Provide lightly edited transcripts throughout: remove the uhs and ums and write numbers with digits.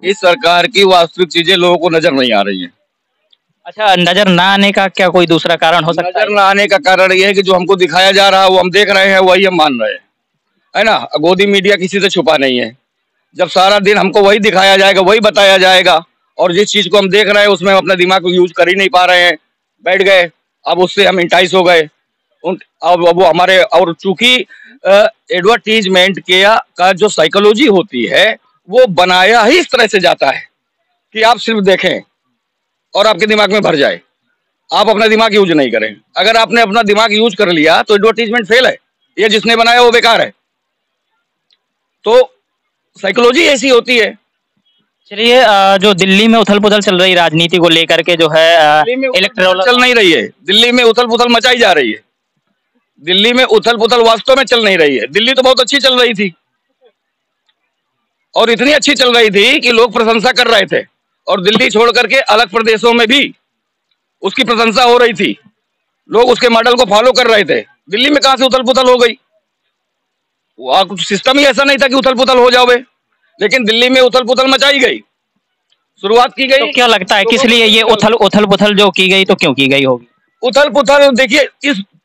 इस सरकार की वास्तविक चीजें लोगों को नजर नहीं आ रही है। अच्छा, नजर ना आने का क्या कोई दूसरा कारण हो सकता नजर है? ना आने का कारण ये है कि जो हमको दिखाया जा रहा है वो हम देख रहे हैं, वही हम मान रहे हैं, है ना। गोदी मीडिया किसी से छुपा नहीं है। जब सारा दिन हमको वही दिखाया जाएगा, वही बताया जाएगा, और जिस चीज को हम देख रहे हैं उसमें हम अपना दिमाग को यूज कर ही नहीं पा रहे हैं, बैठ गए। अब उससे हम इंटाइस हो गए। अब वो हमारे, और चूंकि एडवर्टीजमेंट का जो साइकोलॉजी होती है वो बनाया ही इस तरह से जाता है कि आप सिर्फ देखें और आपके दिमाग में भर जाए, आप अपना दिमाग यूज नहीं करें। अगर आपने अपना दिमाग यूज कर लिया तो एडवर्टीजमेंट फेल है, ये जिसने बनाया वो बेकार है। तो साइकोलॉजी ऐसी होती है। चलिए, जो दिल्ली में उथल पुथल चल रही राजनीति को लेकर के जो है दिल्ली में इलेक्टोरल चल नहीं रही है, दिल्ली में उथल पुथल मचाई जा रही है। दिल्ली में उथल पुथल वास्तव में चल नहीं रही है। दिल्ली तो बहुत अच्छी चल रही थी, और इतनी अच्छी चल रही थी कि लोग प्रशंसा कर रहे थे, और दिल्ली छोड़ करके अलग प्रदेशों में भी उसकी प्रशंसा हो रही थी, लोग उसके मॉडल को फॉलो कर रहे थे। दिल्ली में कहां से उथल पुथल हो गई? वहां कुछ सिस्टम ही ऐसा नहीं था कि उथल पुथल हो जावे, लेकिन दिल्ली में उथल पुथल मचाई गई, शुरुआत की गई। तो क्या लगता है किस लिए ये उथल पुथल जो की गई, तो क्यों की गई होगी? उथल पुथल देखिए,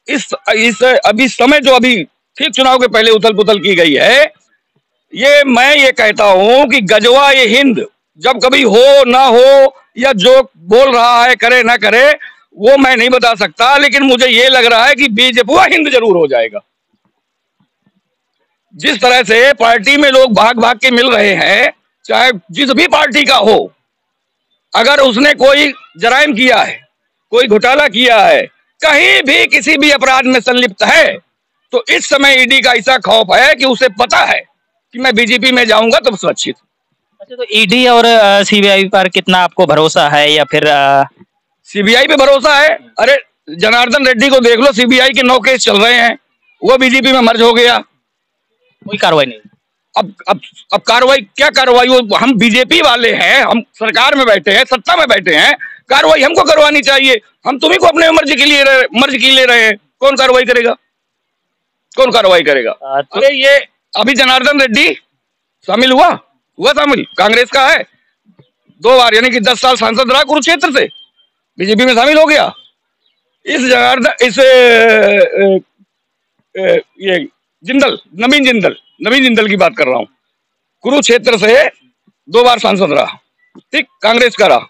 इस अभी समय जो अभी ठीक चुनाव के पहले उथल पुथल की गई है, ये मैं ये कहता हूं कि गजवा ये हिंद जब कभी हो ना हो, या जो बोल रहा है करे ना करे, वो मैं नहीं बता सकता, लेकिन मुझे ये लग रहा है कि बीजेपी हिंद जरूर हो जाएगा। जिस तरह से पार्टी में लोग भाग भाग के मिल रहे हैं, चाहे जिस भी पार्टी का हो, अगर उसने कोई जराइम किया है, कोई घोटाला किया है, कहीं भी किसी भी अपराध में संलिप्त है, तो इस समय ईडी का ऐसा खौफ है कि उसे पता है कि मैं बीजेपी में जाऊंगा तो सुरक्षित। अच्छा, तो ईडी और सीबीआई पर कितना आपको भरोसा है, या फिर सीबीआई पे भरोसा है? अरे जनार्दन रेड्डी को देख लो, सीबीआई के 9 केस चल रहे हैं, वो बीजेपी में मर्ज हो गया, कोई कार्रवाई नहीं? अब कार्रवाई क्या कार्रवाई? हम बीजेपी वाले हैं, हम सरकार में बैठे हैं, सत्ता में बैठे हैं, कार्रवाई हमको करवानी चाहिए। हम तुम्ही को अपने मर्जी के लिए मर्ज की ले रहे हैं, कौन कार्रवाई करेगा? कौन कार्रवाई करेगा? अरे ये अभी जनार्दन रेड्डी शामिल हुआ शामिल, कांग्रेस का है, 2 बार यानी कि 10 साल सांसद रहा कुरुक्षेत्र से, बीजेपी में शामिल हो गया। इस जनार्दन इस ये नवीन जिंदल की बात कर रहा हूं, कुरुक्षेत्र से 2 बार सांसद रहा, ठीक, कांग्रेस का रहा,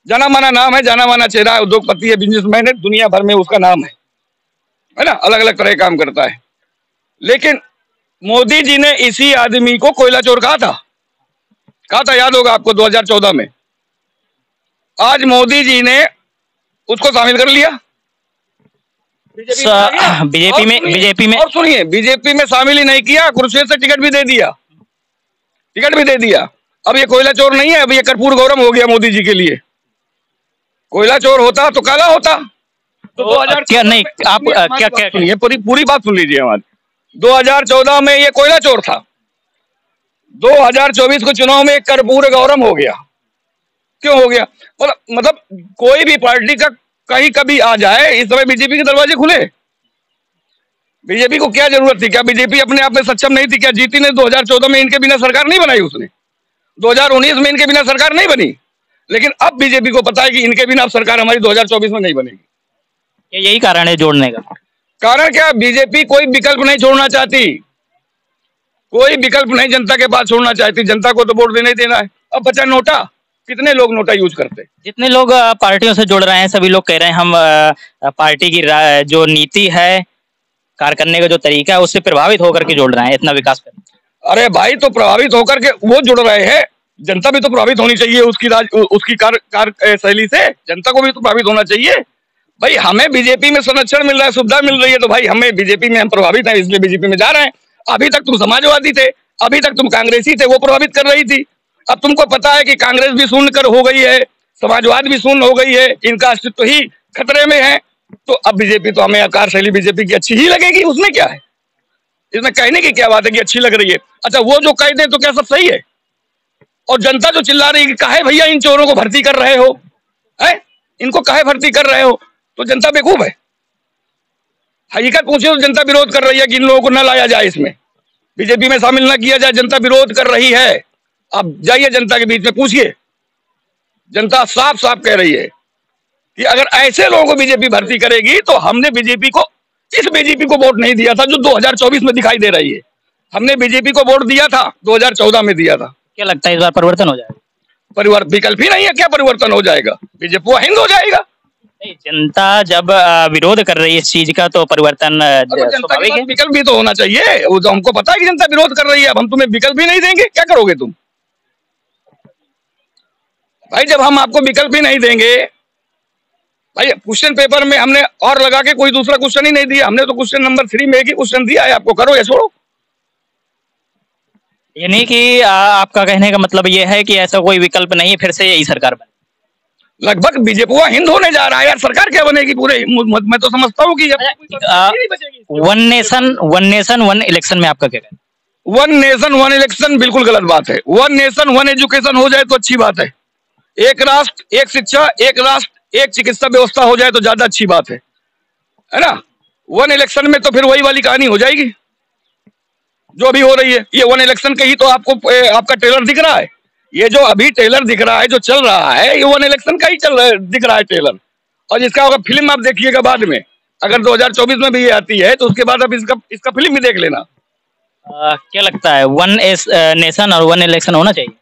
जाना माना नाम है, जाना माना चेहरा है, उद्योगपति है, बिजनेसमैन है, दुनिया भर में उसका नाम है ना, अलग अलग तरह काम करता है। लेकिन मोदी जी ने इसी आदमी को कोयला चोर कहा था, याद होगा आपको 2014 में। आज मोदी जी ने उसको शामिल कर लिया बीजेपी में, और सुनिए, बीजेपी में शामिल ही नहीं किया, कुरुक्षेत्र से टिकट भी दे दिया। अब ये कोयला चोर नहीं है, अब ये कर्पूर गौरम हो गया मोदी जी के लिए। कोयला चोर होता तो काला होता। तो 2000 क्या नहीं, आप क्या सुनिए, पूरी बात सुन लीजिए हमारी। 2014 में ये कोयला चोर था, 2024 को चुनाव में कर्पूर गौरम हो गया। क्यों हो गया? मतलब कोई भी पार्टी का कहीं कभी आ जाए, इस समय बीजेपी के दरवाजे खुले। बीजेपी को क्या जरूरत थी? क्या बीजेपी अपने आप में सक्षम नहीं थी? क्या जीती ने 2014 में इनके बिना सरकार नहीं बनाई उसने? 2019 में इनके बिना सरकार नहीं बनी, लेकिन अब बीजेपी को पता है कि इनके बिना अब सरकार हमारी 2024 में नहीं बनेगी। यही कारण है जोड़ने का? कारण क्या? बीजेपी कोई विकल्प नहीं छोड़ना चाहती, कोई विकल्प नहीं जनता के पास छोड़ना चाहती। जनता को तो वोट देना ही देना है। अब बचा नोटा, कितने लोग नोटा यूज करते? जितने लोग पार्टियों से जुड़ रहे हैं, सभी लोग कह रहे हैं हम पार्टी की जो नीति है, कार्य करने का जो तरीका है, उससे प्रभावित होकर के जुड़ रहे हैं, इतना विकास कर। अरे भाई, तो प्रभावित होकर के वो जुड़ रहे हैं, जनता भी तो प्रभावित होनी चाहिए उसकी कार्य शैली से। जनता को भी तो प्रभावित होना चाहिए। भाई, हमें बीजेपी में संरक्षण मिल रहा है, सुविधा मिल रही है, तो भाई हमें बीजेपी में हम प्रभावित हैं, इसलिए बीजेपी में जा रहे हैं। अभी तक तुम समाजवादी थे, अभी तक तुम कांग्रेसी थे, वो प्रभावित कर रही थी। अब तुमको पता है कि कांग्रेस भी शून्य कर हो गई है, समाजवाद भी शून्य हो गई है, इनका अस्तित्व ही खतरे में है। तो अब बीजेपी तो हमें कार्यशैली बीजेपी की अच्छी ही लगेगी, उसमें क्या है? इसमें कहने की क्या बात है कि अच्छी लग रही है? अच्छा, वो जो कह दे तो क्या सब सही है? और जनता जो चिल्ला रही है कि काहे भैया इन चोरों को भर्ती कर रहे हो, है? इनको काहे भर्ती कर रहे हो? तो जनता बेवकूफ है। हकीकत पूछे तो जनता विरोध कर रही है कि इन लोगों को न लाया जाए, इसमें बीजेपी में शामिल न किया जाए। जनता विरोध कर रही है, आप जाइए जनता के बीच में पूछिए, जनता साफ साफ कह रही है कि अगर ऐसे लोगों को बीजेपी भर्ती करेगी तो हमने बीजेपी को, इस बीजेपी को वोट नहीं दिया था जो 2024 में दिखाई दे रही है। हमने बीजेपी को वोट दिया था, 2014 में दिया था। क्या लगता है इस बार परिवर्तन हो जाएगा? परिवर्तन विकल्प ही नहीं है, क्या परिवर्तन हो जाएगा? बीजेपी हिंद हो जाएगा। नहीं, जनता जब विरोध कर रही है इस चीज का तो परिवर्तन जनता के पास विकल्प भी तो होना चाहिए। वो तो हमको पता है कि जनता विरोध कर रही है, अब हम तुम्हें विकल्प ही नहीं देंगे, क्या करोगे तुम? भाई जब हम आपको विकल्प ही नहीं देंगे, भाई क्वेश्चन पेपर में हमने और लगा के कोई दूसरा क्वेश्चन ही नहीं दिया, हमने तो क्वेश्चन नंबर 3 में एक ही क्वेश्चन दिया है आपको, करो या छोड़ो। ये नहीं कि आपका कहने का मतलब ये है कि ऐसा कोई विकल्प नहीं है, फिर से यही सरकार बने? लगभग बीजेपी हिंद होने जा रहा है यार, सरकार क्या बनेगी पूरे? मैं तो समझता हूँ कि वन नेशन वन इलेक्शन में आपका क्या कहना? वन नेशन वन इलेक्शन बिल्कुल गलत बात है। वन नेशन वन एजुकेशन हो जाए तो अच्छी बात है। एक राष्ट्र एक शिक्षा, एक राष्ट्र एक चिकित्सा व्यवस्था हो जाए तो ज्यादा अच्छी बात है ना? वन इलेक्शन में तो फिर वही वाली कहानी हो जाएगी जो अभी हो रही है। ये वन इलेक्शन के ही तो आपको आपका ट्रेलर दिख रहा है। ये जो अभी ट्रेलर दिख रहा है, जो चल रहा है, ये वन इलेक्शन का ही दिख रहा है ट्रेलर। और इसका होगा फिल्म आप देखिएगा बाद में, अगर 2024 में भी ये आती है तो उसके बाद आप इसका फिल्म भी देख लेना। क्या लगता है वन नेशन और वन इलेक्शन होना चाहिए?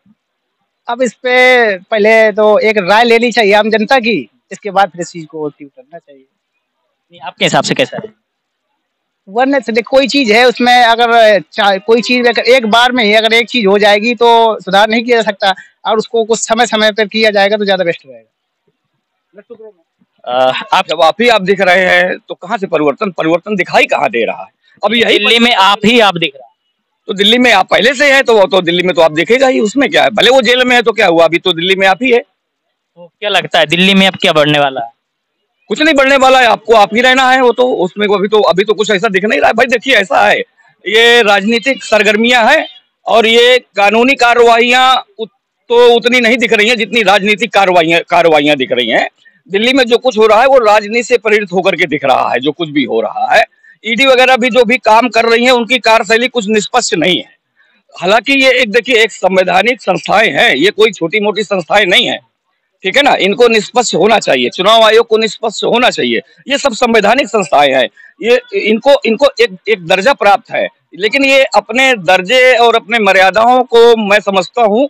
अब इस पे पहले तो एक राय लेनी चाहिए आम जनता की, इसके बाद फिर इस चीज को उतरना चाहिए। आपके हिसाब से कैसा है? वन नेशन कोई चीज है उसमें, अगर कोई चीज अगर एक बार में ही अगर एक चीज हो जाएगी तो सुधार नहीं किया जा सकता, और उसको कुछ समय समय पर किया जाएगा तो ज्यादा बेस्ट रहेगा। आप जब आप दिख रहे हैं तो कहाँ से परिवर्तन दिखाई कहाँ दे रहा है? अब यही दिल्ली में आप दिख रहा है, तो दिल्ली में आप पहले से है तो वो तो दिल्ली में तो आप देखेगा ही, उसमें क्या है? भले वो जेल में है तो क्या हुआ, अभी तो दिल्ली में आप ही है। तो क्या लगता है दिल्ली में अब क्या बढ़ने वाला है? कुछ नहीं बढ़ने वाला है, आपको आप ही रहना है। वो तो उसमें अभी तो कुछ ऐसा दिख नहीं रहा है। भाई देखिए ऐसा है, ये राजनीतिक सरगर्मियां हैं और ये कानूनी कार्रवाइयां तो उतनी नहीं दिख रही हैं जितनी राजनीतिक कार्रवाइयां दिख रही हैं। दिल्ली में जो कुछ हो रहा है वो राजनीति से प्रेरित होकर के दिख रहा है। जो कुछ भी हो रहा है, ईडी वगैरह भी जो भी काम कर रही हैं उनकी कार्यशैली कुछ निष्पक्ष नहीं है। हालांकि ये एक संवैधानिक संस्थाएं हैं, ये कोई छोटी मोटी संस्थाएं नहीं है, ठीक है ना? इनको निष्पक्ष होना चाहिए, चुनाव आयोग को निष्पक्ष होना चाहिए। ये सब संवैधानिक संस्थाएं हैं, ये इनको एक दर्जा प्राप्त है, लेकिन ये अपने दर्जे और अपने मर्यादाओं को मैं समझता हूँ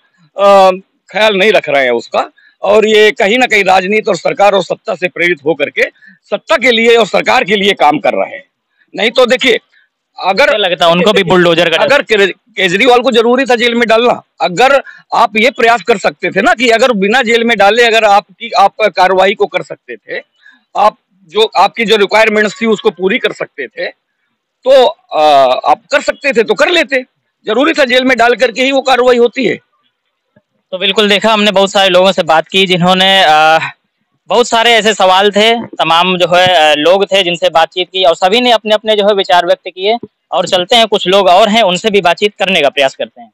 ख्याल नहीं रख रहे हैं उसका, और ये कहीं ना कहीं राजनीति और सरकार और सत्ता से प्रेरित होकर के सत्ता के लिए और सरकार के लिए काम कर रहे हैं। नहीं तो देखिए, अगर लगता है उनको भी बुलडोजर का, अगर केजरीवाल को जरूरी था जेल में डालना, अगर आप ये प्रयास कर सकते थे ना कि अगर बिना जेल में डाले अगर आप कार्रवाई को कर सकते थे, आपकी जो रिक्वायरमेंट्स थी उसको पूरी कर सकते थे, तो आप कर सकते थे तो कर लेते। जरूरी था जेल में डाल करके ही वो कार्रवाई होती है। तो बिल्कुल देखा, हमने बहुत सारे लोगों से बात की जिन्होंने बहुत सारे ऐसे सवाल थे, तमाम जो है लोग थे जिनसे बातचीत की और सभी ने अपने अपने जो है विचार व्यक्त किए। और चलते हैं, कुछ लोग और हैं उनसे भी बातचीत करने का प्रयास करते हैं।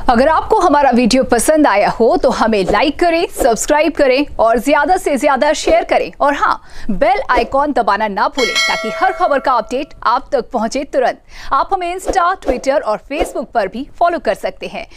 अगर आपको हमारा वीडियो पसंद आया हो तो हमें लाइक करें, सब्सक्राइब करें और ज्यादा से ज्यादा शेयर करें। और हाँ, बेल आइकॉन दबाना ना भूलें ताकि हर खबर का अपडेट आप तक पहुंचे तुरंत। आप हमें इंस्टा, ट्विटर और फेसबुक पर भी फॉलो कर सकते हैं।